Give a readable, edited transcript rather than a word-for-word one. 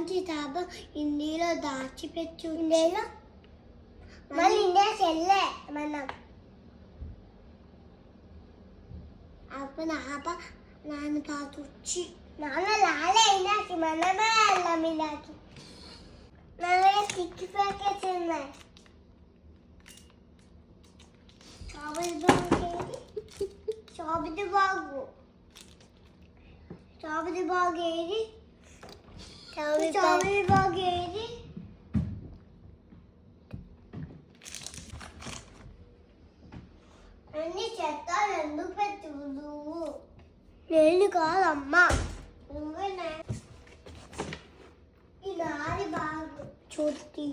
కితాబు హిందీలో దాచిపెట్టు. ఇండియాలో మళ్ళీ ఇండియాకి వెళ్ళే మనం. అప్పుడు నాన్న తాతొచ్చి నాన్న లాలే ఇందాకి మనమే వెళ్ళాం. ఇందాకి నా దగ్గర స్టిక్ ప్యాకెట్స్ ఉన్నాయి. చాబిది బాగు ఏది? చాబిది బాగు ఏది? అన్ని చెత్తాలు ఎందుకు పెట్టుదు? నేను కాదమ్మా, ఈ నాది బాగు చూసి